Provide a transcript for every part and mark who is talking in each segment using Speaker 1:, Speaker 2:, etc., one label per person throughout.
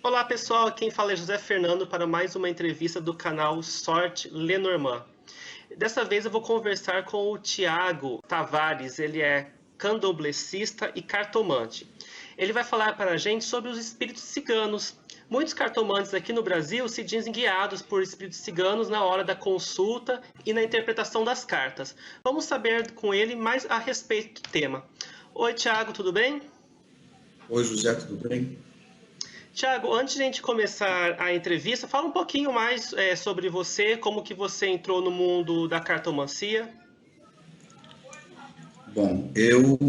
Speaker 1: Olá pessoal, quem fala é José Fernando para mais uma entrevista do canal Sorte Lenormand. Dessa vez eu vou conversar com o Thiago Tavares, ele é candomblessista e cartomante. Ele vai falar para a gente sobre os espíritos ciganos. Muitos cartomantes aqui no Brasil se dizem guiados por espíritos ciganos na hora da consulta e na interpretação das cartas. Vamos saber com ele mais a respeito do tema. Oi Thiago, tudo bem?
Speaker 2: Oi José, tudo bem?
Speaker 1: Thiago, antes de a gente começar a entrevista, fala um pouquinho mais sobre você, como que você entrou no mundo da cartomancia.
Speaker 2: Bom, eu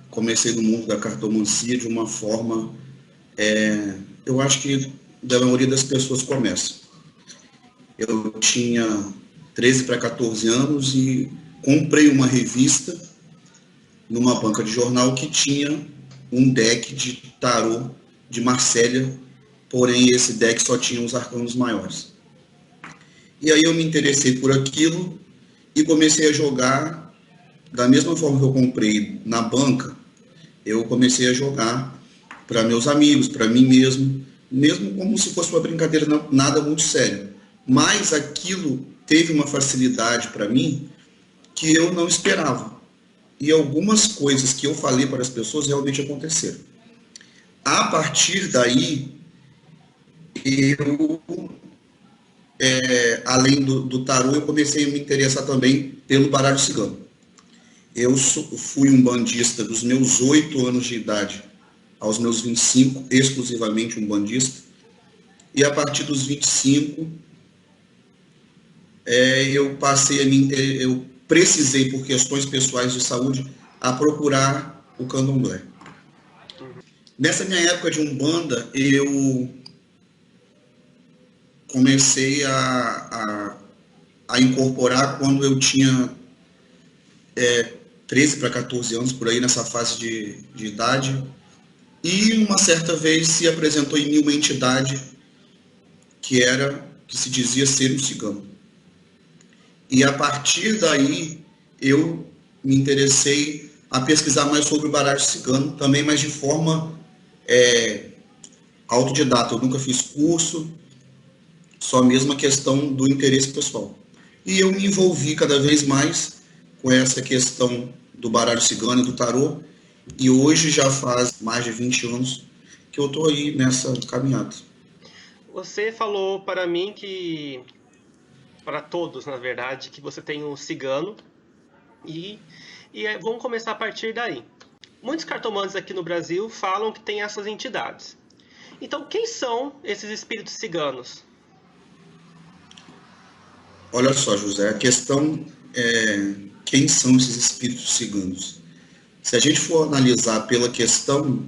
Speaker 2: comecei no mundo da cartomancia de uma forma, eu acho que da maioria das pessoas começa. Eu tinha 13 para 14 anos e comprei uma revista numa banca de jornal que tinha um deck de tarô de Marsella, porém esse deck só tinha os arcanos maiores. E aí eu me interessei por aquilo e comecei a jogar da mesma forma que eu comprei na banca. Eu comecei a jogar para meus amigos, para mim mesmo como se fosse uma brincadeira, nada muito sério. Mas aquilo teve uma facilidade para mim que eu não esperava. E algumas coisas que eu falei para as pessoas realmente aconteceram. A partir daí, eu, além do tarô, eu comecei a me interessar também pelo baralho cigano. Eu fui um bandista dos meus 8 anos de idade aos meus 25, exclusivamente um bandista. E a partir dos 25, eu precisei, por questões pessoais de saúde, a procurar o candomblé. Nessa minha época de Umbanda, eu comecei a incorporar quando eu tinha 13 para 14 anos, por aí nessa fase de idade. E uma certa vez se apresentou em mim uma entidade que se dizia ser um cigano. E a partir daí eu me interessei a pesquisar mais sobre o baralho cigano, também, mas de forma autodidata. Eu nunca fiz curso, só mesmo a questão do interesse pessoal. E eu me envolvi cada vez mais com essa questão do baralho cigano e do tarô, e hoje já faz mais de 20 anos que eu estou aí nessa caminhada.
Speaker 1: Você falou para mim que, para todos na verdade, que você tem um cigano e vamos começar a partir daí. Muitos cartomantes aqui no Brasil falam que tem essas entidades. Então, quem são esses espíritos ciganos?
Speaker 2: Olha só, José, a questão é quem são esses espíritos ciganos. Se a gente for analisar pela questão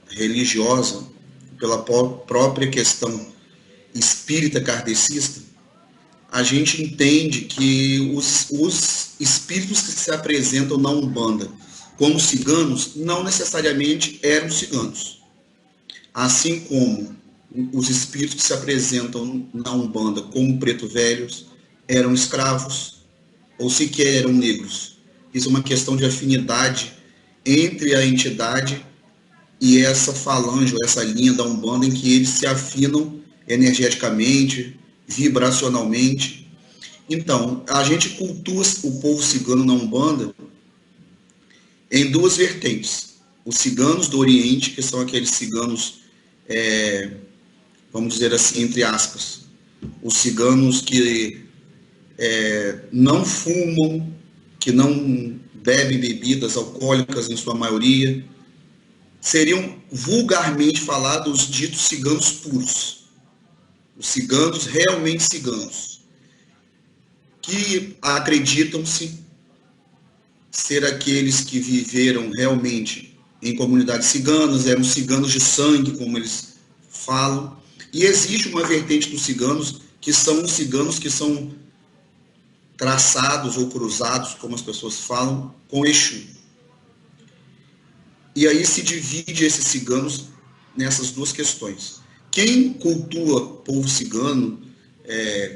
Speaker 2: religiosa, pela própria questão espírita kardecista, a gente entende que os espíritos que se apresentam na Umbanda como ciganos, não necessariamente eram ciganos. Assim como os espíritos que se apresentam na Umbanda como preto velhos eram escravos ou sequer eram negros. Isso é uma questão de afinidade entre a entidade e essa falange, ou essa linha da Umbanda, em que eles se afinam energeticamente, vibracionalmente. Então, a gente cultua o povo cigano na Umbanda em duas vertentes. Os ciganos do Oriente, que são aqueles ciganos, vamos dizer assim, entre aspas, os ciganos que não fumam, que não bebem bebidas alcoólicas em sua maioria, seriam vulgarmente falados os ditos ciganos puros. Os ciganos realmente ciganos, que acreditam-se ser aqueles que viveram realmente em comunidades ciganas, eram ciganos de sangue, como eles falam. E existe uma vertente dos ciganos, que são os ciganos que são traçados ou cruzados, como as pessoas falam, com Exu. E aí se divide esses ciganos nessas duas questões. Quem cultua povo cigano,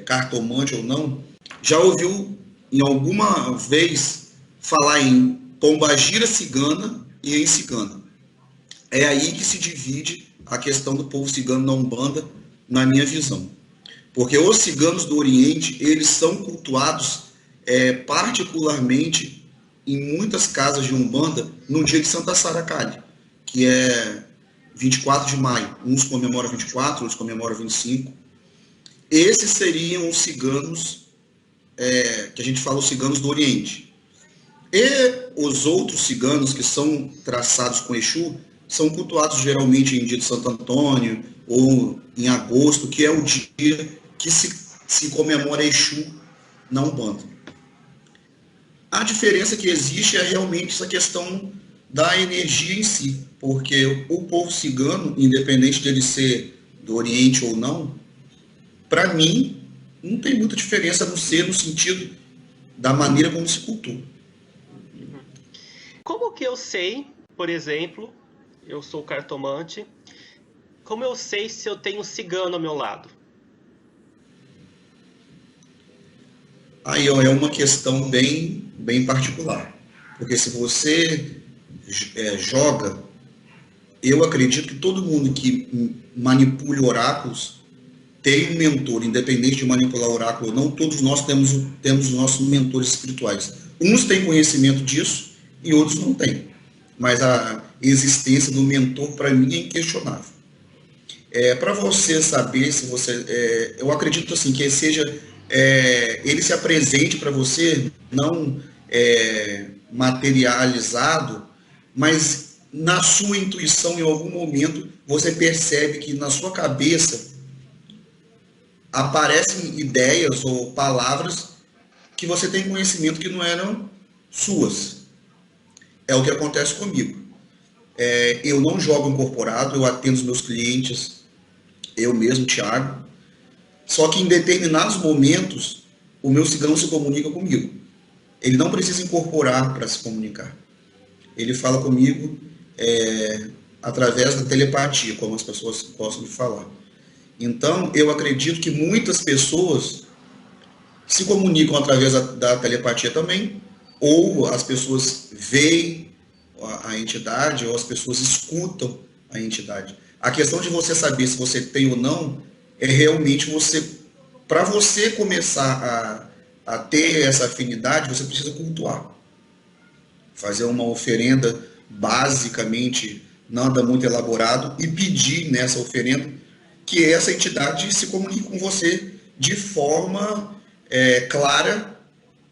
Speaker 2: cartomante ou não, já ouviu em alguma vez falar em pombagira cigana e em cigana. É aí que se divide a questão do povo cigano na Umbanda, na minha visão. Porque os ciganos do Oriente, eles são cultuados particularmente em muitas casas de Umbanda no dia de Santa Saracalli, que é 24 de maio. Uns comemoram 24, outros comemoram 25. Esses seriam os ciganos, que a gente fala os ciganos do Oriente. E os outros ciganos que são traçados com Exu são cultuados geralmente em dia de Santo Antônio ou em agosto, que é o dia que se comemora Exu na Umbanda. A diferença que existe é realmente essa questão da energia em si, porque o povo cigano, independente dele ser do Oriente ou não, para mim, não tem muita diferença a não ser no sentido da maneira como se cultua.
Speaker 1: Como que eu sei, por exemplo, eu sou cartomante, como eu sei se eu tenho um cigano ao meu lado?
Speaker 2: Aí ó, é uma questão bem particular, porque se você joga, eu acredito que todo mundo que manipule oráculos tem um mentor, independente de manipular oráculo ou não. Todos nós temos os nossos mentores espirituais. Uns têm conhecimento disso e outros não têm, mas a existência do mentor para mim é inquestionável. Para você saber se você, eu acredito assim que seja ele se apresente para você não materializado, mas na sua intuição, em algum momento, você percebe que na sua cabeça aparecem ideias ou palavras que você tem conhecimento que não eram suas. É o que acontece comigo. Eu não jogo incorporado, eu atendo os meus clientes, eu mesmo, Thiago. Só que em determinados momentos, o meu cigano se comunica comigo. Ele não precisa incorporar para se comunicar. Ele fala comigo através da telepatia, como as pessoas gostam de falar. Então, eu acredito que muitas pessoas se comunicam através da telepatia também, ou as pessoas veem a entidade, ou as pessoas escutam a entidade. A questão de você saber se você tem ou não é realmente para você começar a ter essa afinidade, você precisa cultuar. Fazer uma oferenda basicamente nada muito elaborado e pedir nessa oferenda que essa entidade se comunique com você de forma clara,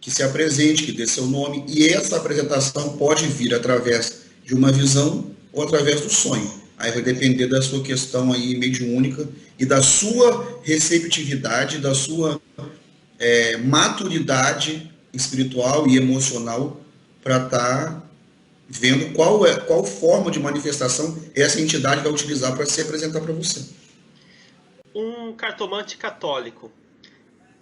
Speaker 2: que se apresente, que dê seu nome, e essa apresentação pode vir através de uma visão ou através do sonho. Aí vai depender da sua questão aí mediúnica e da sua receptividade, da sua maturidade espiritual e emocional para estar vendo qual forma de manifestação essa entidade vai utilizar para se apresentar para você.
Speaker 1: Um cartomante católico,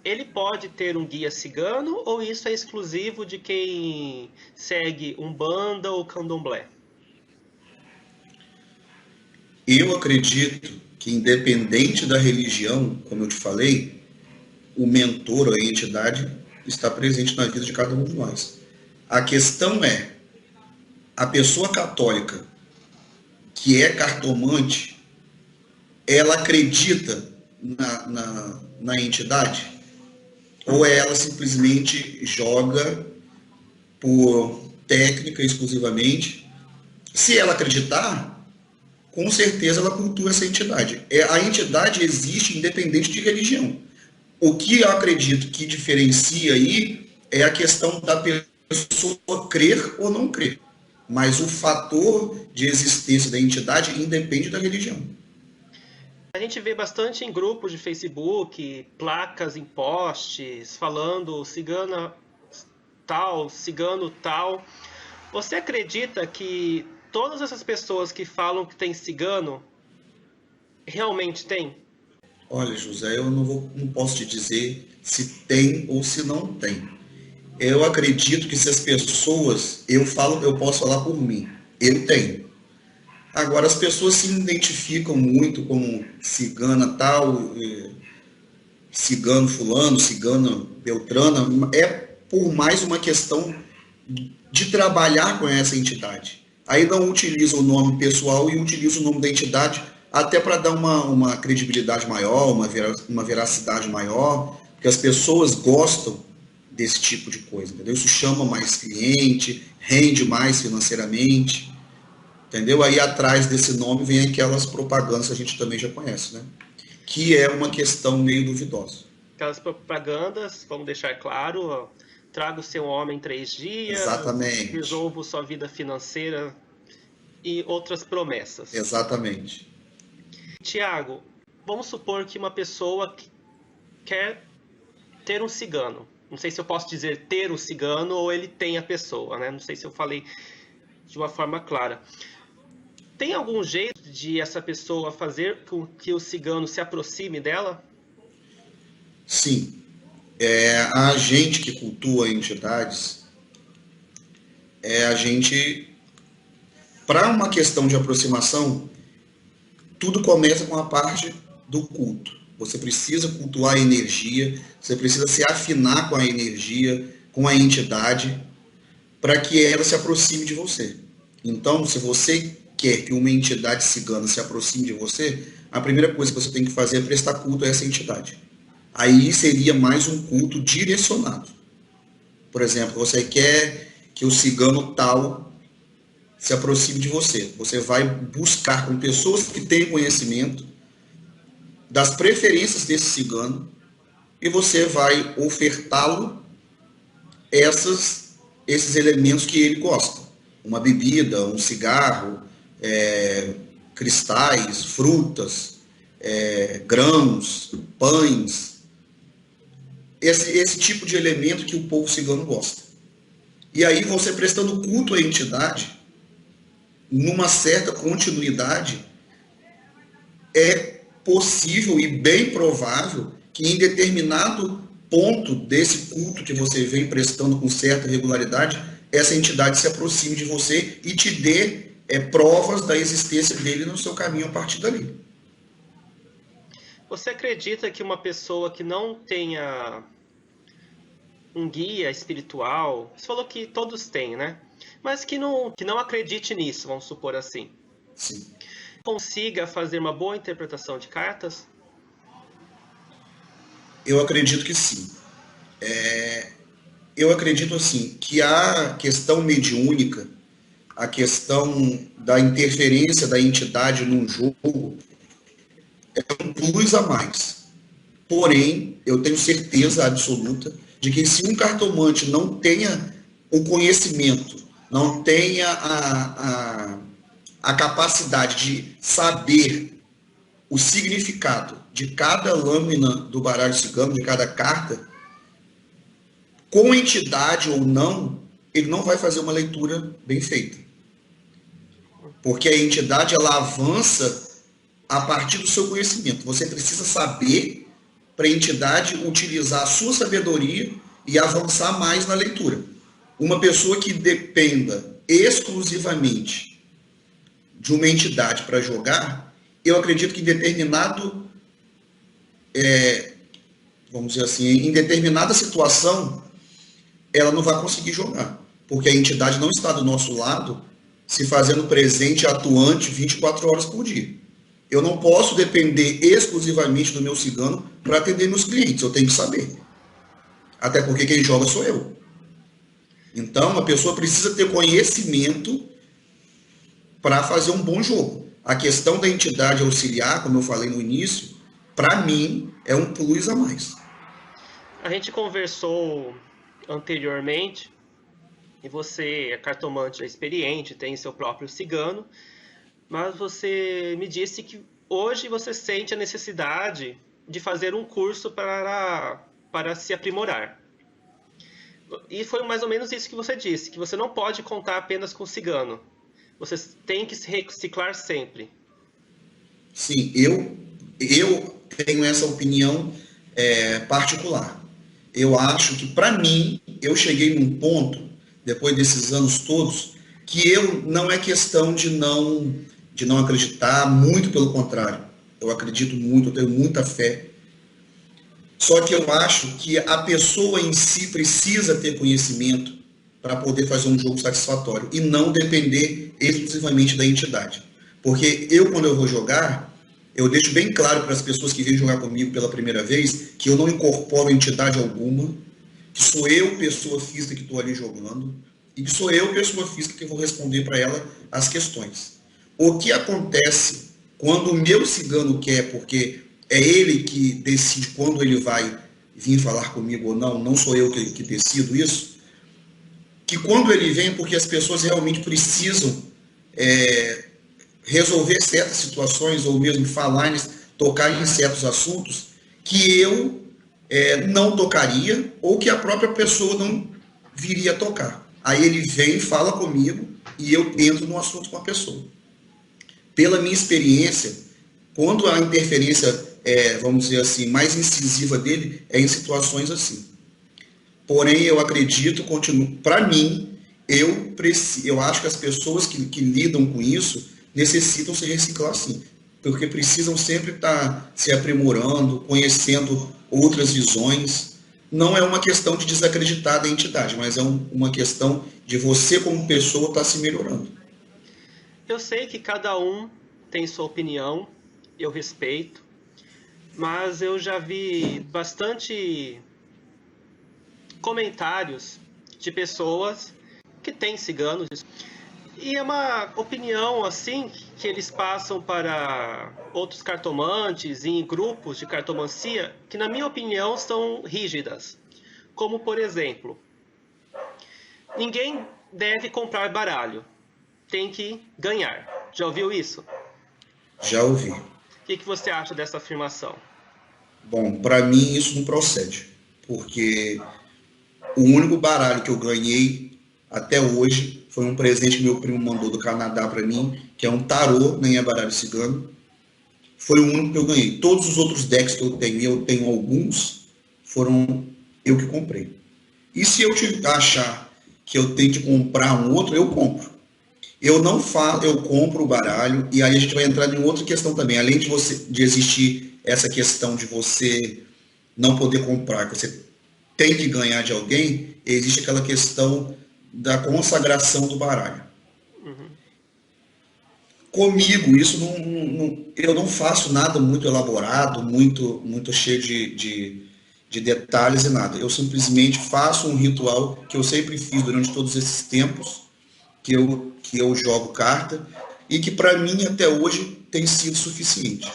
Speaker 1: ele pode ter um guia cigano ou isso é exclusivo de quem segue Umbanda ou Candomblé?
Speaker 2: Eu acredito que, independente da religião, como eu te falei, o mentor ou a entidade está presente na vida de cada um de nós. A questão é, a pessoa católica que é cartomante, ela acredita na entidade? Ou ela simplesmente joga por técnica exclusivamente? Se ela acreditar, com certeza ela cultua essa entidade. A entidade existe independente de religião. O que eu acredito que diferencia aí é a questão da pessoa crer ou não crer. Mas o fator de existência da entidade independe da religião.
Speaker 1: A gente vê bastante em grupos de Facebook, placas em postes, falando cigana tal, cigano tal. Você acredita que todas essas pessoas que falam que tem cigano, realmente tem?
Speaker 2: Olha, José, eu não posso te dizer se tem ou se não tem. Eu acredito que se as pessoas, eu posso falar por mim, eu tenho. Agora, as pessoas se identificam muito como cigana tal, cigano fulano, cigana beltrana, é por mais uma questão de trabalhar com essa entidade. Aí não utiliza o nome pessoal e utiliza o nome da entidade até para dar uma credibilidade maior, uma veracidade maior, porque as pessoas gostam desse tipo de coisa, entendeu? Isso chama mais cliente, rende mais financeiramente, entendeu? Aí atrás desse nome vem aquelas propagandas que a gente também já conhece, né? Que é uma questão meio duvidosa.
Speaker 1: Aquelas propagandas, vamos deixar claro, ó, traga o seu homem em 3 dias,
Speaker 2: Exatamente.
Speaker 1: resolva sua vida financeira e outras promessas.
Speaker 2: Exatamente.
Speaker 1: Tiago, vamos supor que uma pessoa quer ter um cigano. Não sei se eu posso dizer ter o cigano ou ele tem a pessoa, né? Não sei se eu falei de uma forma clara. Tem algum jeito de essa pessoa fazer com que o cigano se aproxime dela?
Speaker 2: Sim. A gente que cultua entidades, a gente, para uma questão de aproximação, tudo começa com a parte do culto. Você precisa cultuar a energia, você precisa se afinar com a energia, com a entidade, para que ela se aproxime de você. Então, se você quer que uma entidade cigana se aproxime de você, a primeira coisa que você tem que fazer é prestar culto a essa entidade. Aí seria mais um culto direcionado. Por exemplo, você quer que o cigano tal se aproxime de você. Você vai buscar com pessoas que têm conhecimento das preferências desse cigano e você vai ofertá-lo esses elementos que ele gosta. Uma bebida, um cigarro, cristais, frutas, grãos, pães. Esse tipo de elemento que o povo cigano gosta. E aí você prestando culto à entidade, numa certa continuidade, é possível e bem provável que em determinado ponto desse culto que você vem prestando com certa regularidade, essa entidade se aproxime de você e te dê provas da existência dele no seu caminho a partir dali.
Speaker 1: Você acredita que uma pessoa que não tenha um guia espiritual, você falou que todos têm, né? Mas que não acredite nisso, vamos supor assim,
Speaker 2: Sim.
Speaker 1: consiga fazer uma boa interpretação de cartas?
Speaker 2: Eu acredito que sim. Eu acredito assim que a questão mediúnica, a questão da interferência da entidade num jogo é um plus a mais. Porém, eu tenho certeza absoluta de que se um cartomante não tenha o conhecimento, não tenha a capacidade de saber o significado de cada lâmina do baralho cigano, de cada carta, com entidade ou não, ele não vai fazer uma leitura bem feita. Porque a entidade, ela avança a partir do seu conhecimento. Você precisa saber para a entidade utilizar a sua sabedoria e avançar mais na leitura. Uma pessoa que dependa exclusivamente de uma entidade para jogar, eu acredito que em determinado, vamos dizer assim, em determinada situação, ela não vai conseguir jogar, porque a entidade não está do nosso lado, se fazendo presente e atuante 24 horas por dia. Eu não posso depender exclusivamente do meu cigano para atender meus clientes, eu tenho que saber. Até porque quem joga sou eu. Então, a pessoa precisa ter conhecimento para fazer um bom jogo. A questão da entidade auxiliar, como eu falei no início, para mim é um plus a mais.
Speaker 1: A gente conversou anteriormente e você é cartomante experiente, tem seu próprio cigano, mas você me disse que hoje você sente a necessidade de fazer um curso para se aprimorar. E foi mais ou menos isso que você disse, que você não pode contar apenas com o cigano. Você tem que se reciclar sempre.
Speaker 2: Sim, eu tenho essa opinião particular. Eu acho que, para mim, eu cheguei num ponto, depois desses anos todos, que não é questão de não acreditar, muito pelo contrário. Eu acredito muito, eu tenho muita fé. Só que eu acho que a pessoa em si precisa ter conhecimento para poder fazer um jogo satisfatório e não depender exclusivamente da entidade. Porque quando eu vou jogar, Eu deixo bem claro para as pessoas que vêm jogar comigo pela primeira vez que eu não incorporo entidade alguma, que sou eu, pessoa física, que estou ali jogando, e que sou eu, pessoa física, que vou responder para ela as questões. O que acontece quando o meu cigano quer, porque é ele que decide quando ele vai vir falar comigo ou não, não sou eu que decido isso, que quando ele vem, porque as pessoas realmente precisam resolver certas situações ou mesmo falar, tocar em certos assuntos que eu não tocaria ou que a própria pessoa não viria a tocar. Aí ele vem, fala comigo e eu entro no assunto com a pessoa. Pela minha experiência, quando a interferência vamos dizer assim, mais incisiva dele é em situações assim. Porém, eu acredito, continuo, para mim, eu acho que as pessoas que lidam com isso necessitam se reciclar sim, porque precisam sempre estar se aprimorando, conhecendo outras visões. Não é uma questão de desacreditar da entidade, mas é uma questão de você como pessoa estar se melhorando.
Speaker 1: Eu sei que cada um tem sua opinião, eu respeito, mas eu já vi bastante comentários de pessoas que têm ciganos. E é uma opinião assim que eles passam para outros cartomantes e em grupos de cartomancia que, na minha opinião, são rígidas. Como, por exemplo, ninguém deve comprar baralho, tem que ganhar. Já ouviu isso?
Speaker 2: Já ouvi.
Speaker 1: O que você acha dessa afirmação?
Speaker 2: Bom, para mim isso não procede, porque o único baralho que eu ganhei até hoje foi um presente que meu primo mandou do Canadá para mim, que é um tarô, nem é baralho cigano. Foi o único que eu ganhei. Todos os outros decks que eu tenho alguns, foram eu que comprei. E se eu achar que eu tenho que comprar um outro, eu compro. Eu não falo, eu compro o baralho, e aí a gente vai entrar em outra questão também. Além de existir essa questão de você não poder comprar, que você tem que ganhar de alguém, existe aquela questão da consagração do baralho.
Speaker 1: Uhum.
Speaker 2: Comigo, isso eu não faço nada muito elaborado, muito cheio de detalhes e nada. Eu simplesmente faço um ritual que eu sempre fiz durante todos esses tempos que eu jogo carta e que para mim até hoje tem sido suficiente.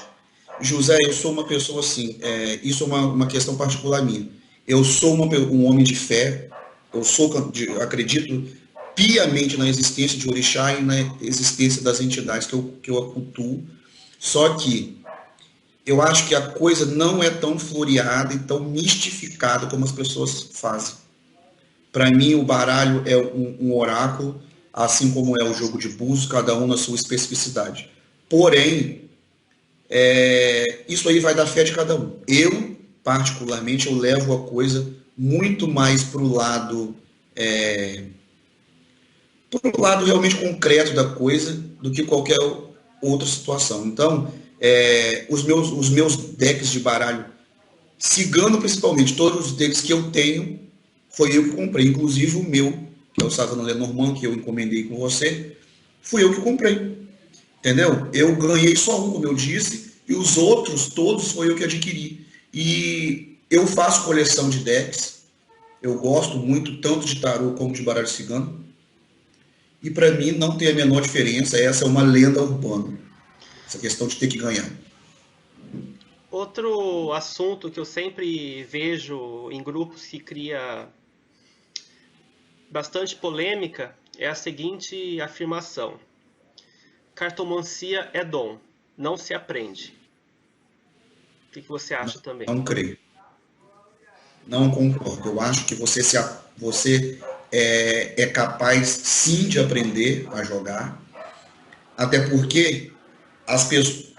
Speaker 2: José, eu sou uma pessoa assim, isso é uma questão particular minha. Eu sou um homem de fé, acredito piamente na existência de orixá e na existência das entidades que eu acultuo. Só que eu acho que a coisa não é tão floreada e tão mistificada como as pessoas fazem. Para mim, o baralho é um oráculo, assim como é o jogo de búzios, cada um na sua especificidade. Porém, isso aí vai da fé de cada um. Eu, particularmente, eu levo a coisa muito mais para o lado realmente concreto da coisa do que qualquer outra situação. Então, os meus decks de baralho, cigano principalmente, todos os decks que eu tenho, foi eu que comprei. Inclusive o meu, que é o Savana Lenormand, que eu encomendei com você, fui eu que comprei. Entendeu? Eu ganhei só um, como eu disse, e os outros todos foi eu que adquiri. E eu faço coleção de decks, eu gosto muito tanto de tarô como de baralho cigano, e para mim não tem a menor diferença, essa é uma lenda urbana, essa questão de ter que ganhar.
Speaker 1: Outro assunto que eu sempre vejo em grupos que cria bastante polêmica é a seguinte afirmação: cartomancia é dom, não se aprende. O que você acha também?
Speaker 2: Não creio. Não concordo. Eu acho que você é capaz sim de aprender a jogar, até porque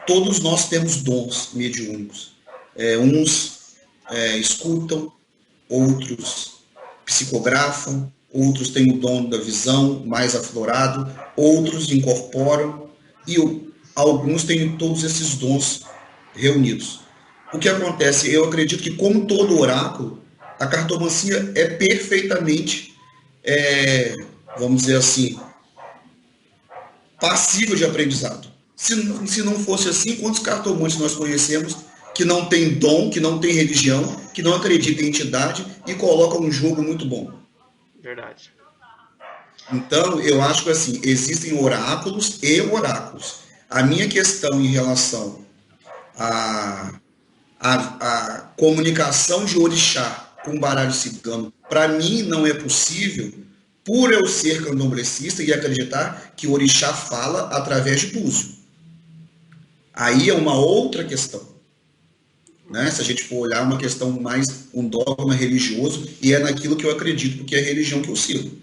Speaker 2: todos nós temos dons mediúnicos. Uns escutam, outros psicografam, outros têm o dom da visão mais aflorado, outros incorporam e alguns têm todos esses dons reunidos. O que acontece? Eu acredito que, como todo oráculo, a cartomancia é perfeitamente, vamos dizer assim, passível de aprendizado. Se não fosse assim, quantos cartomantes nós conhecemos que não tem dom, que não tem religião, que não acreditam em entidade e colocam um jogo muito bom?
Speaker 1: Verdade.
Speaker 2: Então, eu acho que assim, existem oráculos e oráculos. A minha questão em relação à, à comunicação de orixá com baralho cigano, para mim não é possível, por eu ser candomblessista e acreditar que o orixá fala através de búzio. Aí é uma outra questão. Né? Se a gente for olhar uma questão mais, um dogma religioso, e é naquilo que eu acredito, porque é a religião que eu sigo.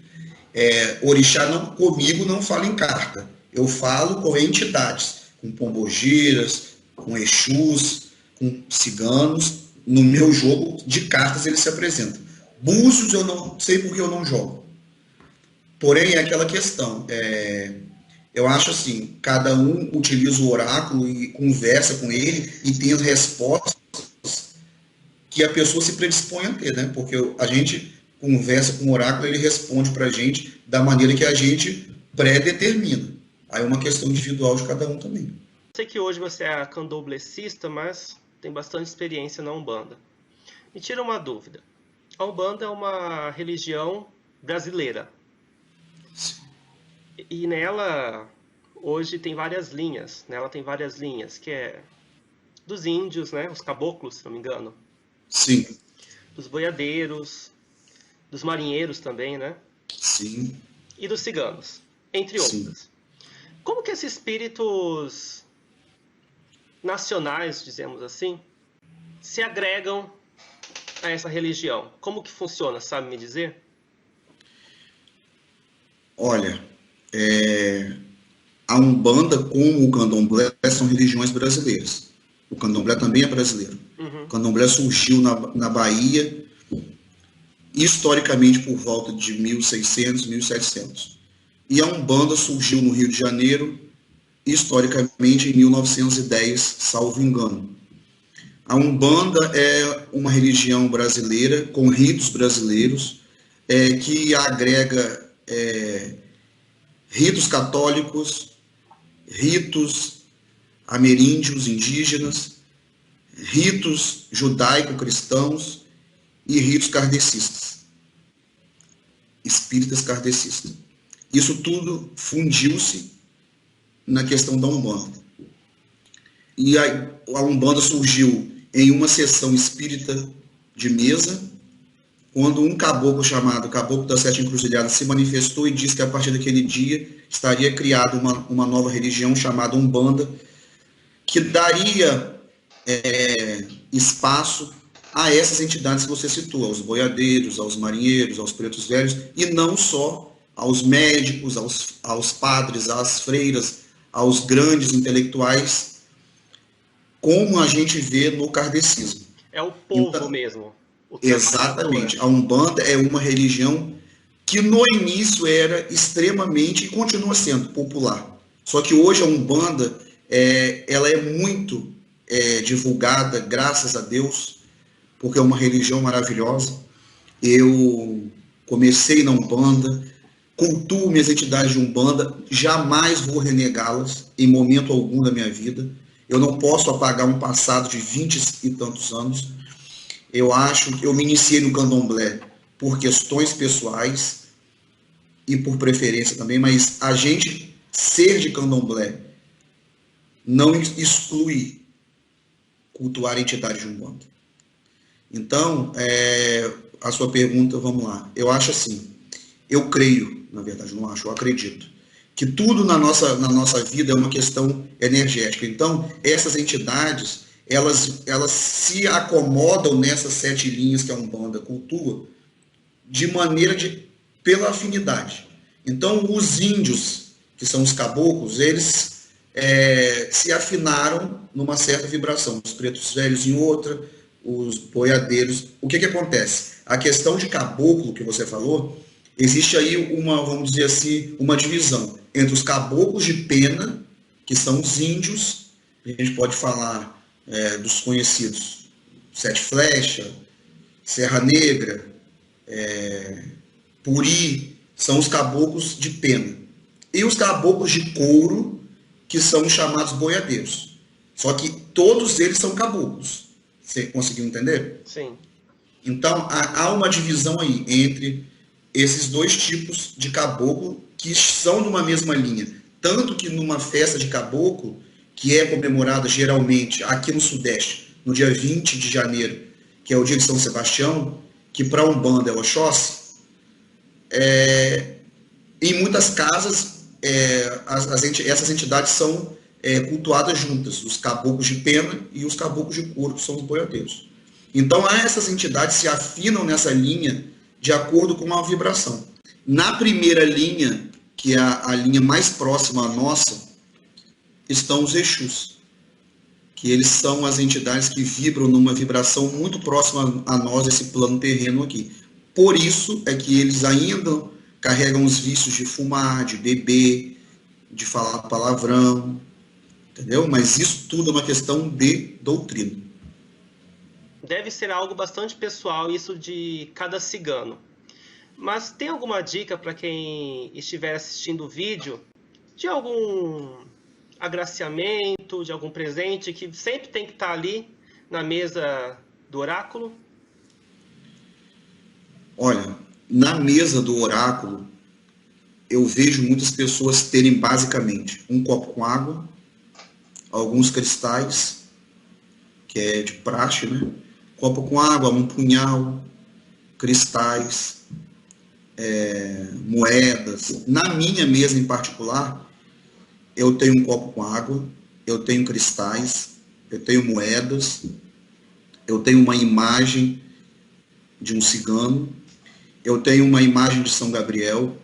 Speaker 2: Orixá não, comigo não fala em carta. Eu falo com entidades, com pombogeiras, com exus, com ciganos. No meu jogo de cartas eles se apresentam. Búzios eu não sei porque eu não jogo. Porém, é aquela questão. Eu acho assim, cada um utiliza o oráculo e conversa com ele e tem as respostas que a pessoa se predispõe a ter, né? Porque a gente conversa com o oráculo, ele responde para a gente da maneira que a gente pré-determina. Aí é uma questão individual de cada um também.
Speaker 1: Sei que hoje você é candomblessista, mas tem bastante experiência na Umbanda. Me tira uma dúvida. A Umbanda é uma religião brasileira. E nela, hoje, tem várias linhas. Nela tem várias linhas, que é dos índios, né? Os caboclos, se não me engano.
Speaker 2: Sim.
Speaker 1: Dos boiadeiros, dos marinheiros também, né?
Speaker 2: Sim.
Speaker 1: E dos ciganos, entre
Speaker 2: Sim.
Speaker 1: outras. Como que esses espíritos nacionais, dizemos assim, se agregam a essa religião? Como que funciona, sabe me dizer?
Speaker 2: Olha, a Umbanda com o Candomblé são religiões brasileiras. O Candomblé também é brasileiro. O Candomblé surgiu na Bahia, historicamente por volta de 1600, 1700. E a Umbanda surgiu no Rio de Janeiro, historicamente em 1910, salvo engano. A Umbanda é uma religião brasileira, com ritos brasileiros, que agrega ritos católicos, ritos ameríndios, indígenas, ritos judaico-cristãos e ritos kardecistas, espíritas kardecistas. Isso tudo fundiu-se na questão da Umbanda. E a Umbanda surgiu em uma sessão espírita de mesa, quando um caboclo chamado Caboclo das Sete Encruzilhadas se manifestou e disse que a partir daquele dia estaria criada uma nova religião chamada Umbanda, que daria espaço a essas entidades que você citou, aos boiadeiros, aos marinheiros, aos pretos velhos, e não só aos médicos, aos padres, às freiras, aos grandes intelectuais, como a gente vê no kardecismo.
Speaker 1: É o povo então, mesmo.
Speaker 2: Exatamente. A Umbanda é uma religião que no início era extremamente e continua sendo popular. Só que hoje a Umbanda ela é muito divulgada, graças a Deus, porque é uma religião maravilhosa. Eu comecei na Umbanda, cultuo minhas entidades de Umbanda, jamais vou renegá-las em momento algum da minha vida. Eu não posso apagar um passado de 20 e tantos anos. Eu acho que eu me iniciei no candomblé por questões pessoais e por preferência também, mas a gente ser de candomblé não exclui cultuar a entidade de Umbanda. Então, a sua pergunta, vamos lá. Eu acho assim, eu creio, na verdade, não acho, eu acredito, que tudo na nossa vida é uma questão energética. Então, essas entidades, elas se acomodam nessas 7 linhas que a Umbanda cultua, de maneira pela afinidade. Então, os índios, que são os caboclos, eles se afinaram numa certa vibração, os pretos velhos em outra, os boiadeiros. O que acontece? A questão de caboclo que você falou, existe aí vamos dizer assim, uma divisão entre os caboclos de pena, que são os índios, a gente pode falar dos conhecidos, Sete Flecha, Serra Negra, Puri, são os caboclos de pena. E os caboclos de couro, que são os chamados boiadeiros. Só que todos eles são caboclos. Você conseguiu entender?
Speaker 1: Sim.
Speaker 2: Então, há uma divisão aí entre esses dois tipos de caboclo que são de uma mesma linha. Tanto que numa festa de caboclo, que é comemorada geralmente aqui no Sudeste, no dia 20 de janeiro, que é o dia de São Sebastião, que para a Umbanda é o Oxóssi, em muitas casas, essas entidades são cultuadas juntas, os caboclos de pena e os caboclos de couro, que são os boiadeiros. Então, essas entidades se afinam nessa linha de acordo com a vibração. Na primeira linha, que é a linha mais próxima à nossa, estão os Exus, que eles são as entidades que vibram numa vibração muito próxima a nós, esse plano terreno aqui. Por isso é que eles ainda carregam os vícios de fumar, de beber, de falar palavrão, entendeu? Mas isso tudo é uma questão de doutrina.
Speaker 1: Deve ser algo bastante pessoal isso de cada cigano. Mas tem alguma dica para quem estiver assistindo o vídeo de algum agraciamento, de algum presente que sempre tem que estar ali na mesa do oráculo?
Speaker 2: Olha, na mesa do oráculo, eu vejo muitas pessoas terem basicamente um copo com água, alguns cristais, que é de praxe, né? Copo com água, um punhal, cristais, moedas. Na minha mesa em particular, eu tenho um copo com água, eu tenho cristais, eu tenho moedas, eu tenho uma imagem de um cigano, eu tenho uma imagem de São Gabriel,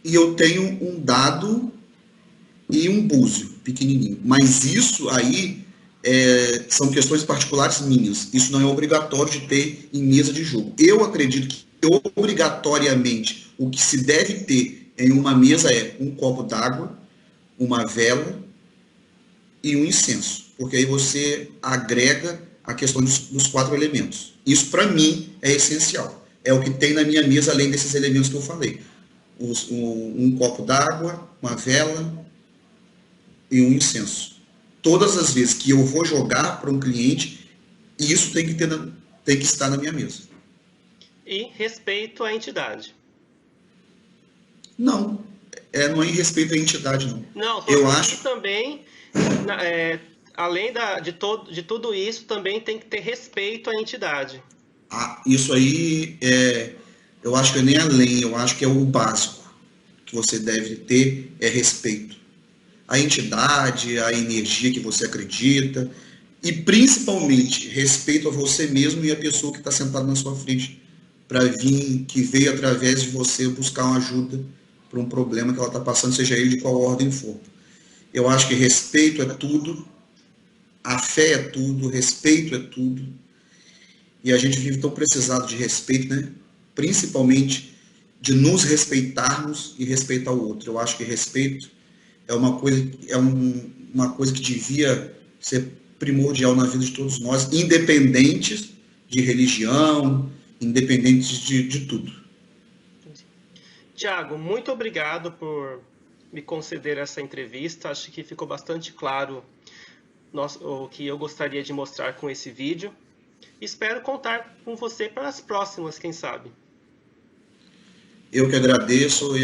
Speaker 2: e eu tenho um dado e um búzio pequenininho. Mas isso aí são questões particulares minhas. Isso não é obrigatório de ter em mesa de jogo. Eu acredito que obrigatoriamente o que se deve ter em uma mesa é um copo d'água, uma vela e um incenso. Porque aí você agrega a questão dos 4 elementos. Isso, para mim, é essencial. É o que tem na minha mesa, além desses elementos que eu falei. Um copo d'água, uma vela e um incenso. Todas as vezes que eu vou jogar para um cliente, isso tem que estar na minha mesa.
Speaker 1: E respeito à entidade.
Speaker 2: Não, não é em respeito à entidade, não.
Speaker 1: Não,
Speaker 2: eu acho
Speaker 1: que também, além de tudo isso, também tem que ter respeito à entidade.
Speaker 2: Isso aí, eu acho que é nem além, eu acho que é o básico que você deve ter, é respeito. A entidade, a energia que você acredita, e principalmente respeito a você mesmo e a pessoa que está sentada na sua frente, para vir, que veio através de você buscar uma ajuda para um problema que ela está passando, seja ele de qual ordem for. Eu acho que respeito é tudo, a fé é tudo, respeito é tudo, e a gente vive tão precisado de respeito, né? Principalmente de nos respeitarmos e respeitar o outro. Eu acho que respeito é uma coisa que devia ser primordial na vida de todos nós, independentes de religião, independentes de tudo.
Speaker 1: Tiago, muito obrigado por me conceder essa entrevista. Acho que ficou bastante claro o que eu gostaria de mostrar com esse vídeo. Espero contar com você para as próximas, quem sabe.
Speaker 2: Eu que agradeço.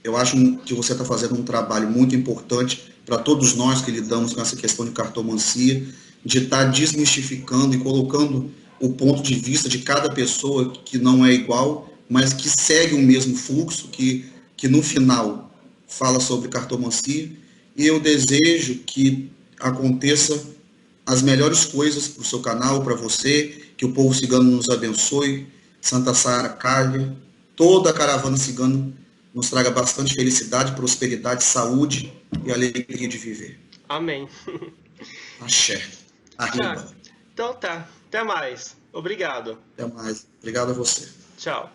Speaker 2: Eu acho que você está fazendo um trabalho muito importante para todos nós que lidamos com essa questão de cartomancia, de estar desmistificando e colocando o ponto de vista de cada pessoa que não é igual, mas que segue o mesmo fluxo, que no final fala sobre cartomancia. E eu desejo que aconteça as melhores coisas para o seu canal, para você, que o povo cigano nos abençoe, Santa Sara calhe, toda a caravana cigana nos traga bastante felicidade, prosperidade, saúde e alegria de viver.
Speaker 1: Amém.
Speaker 2: Axé. Arriba.
Speaker 1: Então tá. Até mais. Obrigado.
Speaker 2: Até mais. Obrigado a você.
Speaker 1: Tchau.